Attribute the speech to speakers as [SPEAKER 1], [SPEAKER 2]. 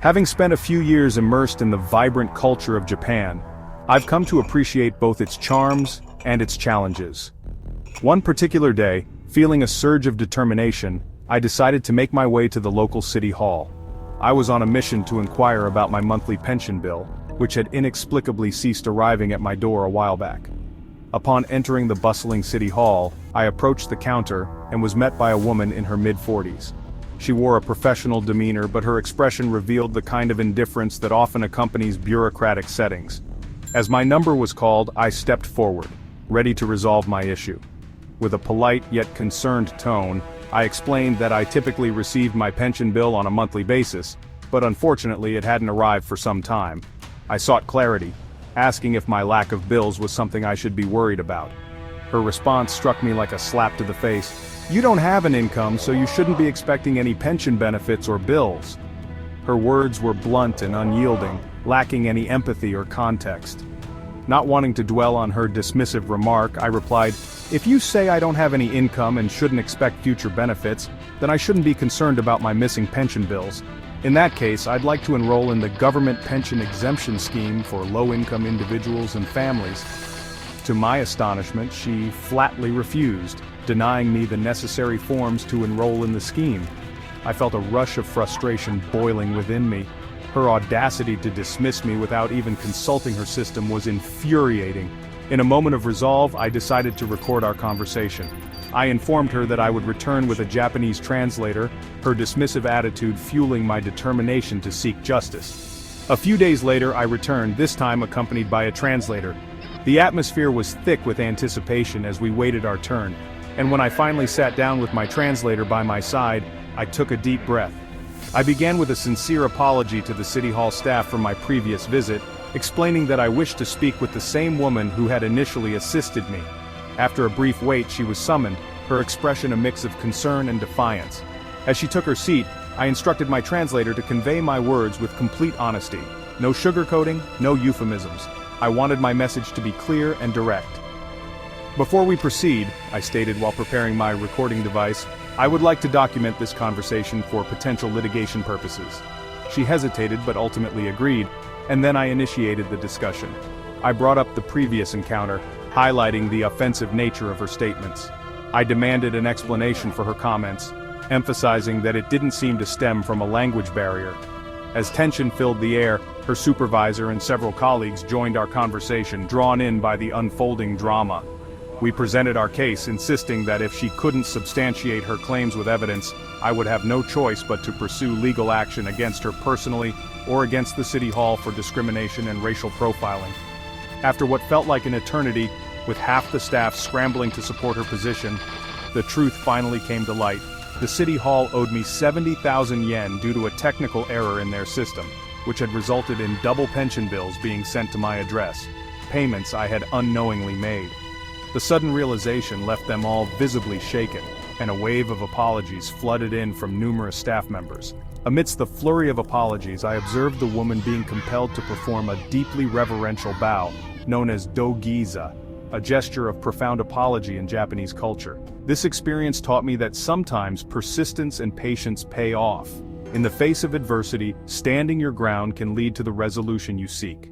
[SPEAKER 1] Having spent a few years immersed in the vibrant culture of Japan, I've come to appreciate both its charms and its challenges. One particular day, feeling a surge of determination, I decided to make my way to the local city hall. I was on a mission to inquire about my monthly pension bill, which had inexplicably ceased arriving at my door a while back. Upon entering the bustling city hall, I approached the counter and was met by a woman in her mid-40s. She wore a professional demeanor, but her expression revealed the kind of indifference that often accompanies bureaucratic settings. As my number was called, I stepped forward, ready to resolve my issue. With a polite yet concerned tone, I explained that I typically received my pension bill on a monthly basis, but unfortunately it hadn't arrived for some time. I sought clarity, asking if my lack of bills was something I should be worried about. Her response struck me like a slap to the face. "You don't have an income, so you shouldn't be expecting any pension benefits or bills." Her words were blunt and unyielding, lacking any empathy or context. Not wanting to dwell on her dismissive remark, I replied, "If you say I don't have any income and shouldn't expect future benefits, then I shouldn't be concerned about my missing pension bills. In that case, I'd like to enroll in the government pension exemption scheme for low-income individuals and families." To my astonishment, she flatly refused, denying me the necessary forms to enroll in the scheme. I felt a rush of frustration boiling within me. Her audacity to dismiss me without even consulting her system was infuriating. In a moment of resolve, I decided to record our conversation. I informed her that I would return with a Japanese translator, her dismissive attitude fueling my determination to seek justice. A few days later I returned, this time accompanied by a translator. The atmosphere was thick with anticipation as we waited our turn, and when I finally sat down with my translator by my side, I took a deep breath. I began with a sincere apology to the City Hall staff for my previous visit, explaining that I wished to speak with the same woman who had initially assisted me. After a brief wait, she was summoned, her expression a mix of concern and defiance. As she took her seat, I instructed my translator to convey my words with complete honesty. No sugarcoating, no euphemisms. I wanted my message to be clear and direct. "Before we proceed," I stated while preparing my recording device, "I would like to document this conversation for potential litigation purposes." She hesitated but ultimately agreed, and then I initiated the discussion. I brought up the previous encounter, highlighting the offensive nature of her statements. I demanded an explanation for her comments, emphasizing that it didn't seem to stem from a language barrier. As tension filled the air, her supervisor and several colleagues joined our conversation, drawn in by the unfolding drama. We presented our case, insisting that if she couldn't substantiate her claims with evidence, I would have no choice but to pursue legal action against her personally or against the City Hall for discrimination and racial profiling. After what felt like an eternity, with half the staff scrambling to support her position, the truth finally came to light. The City Hall owed me 70,000 yen due to a technical error in their system, which had resulted in double pension bills being sent to my address, payments I had unknowingly made. The sudden realization left them all visibly shaken, and a wave of apologies flooded in from numerous staff members. Amidst the flurry of apologies, I observed the woman being compelled to perform a deeply reverential bow, known as dogiza, a gesture of profound apology in Japanese culture. This experience taught me that sometimes persistence and patience pay off. In the face of adversity, standing your ground can lead to the resolution you seek.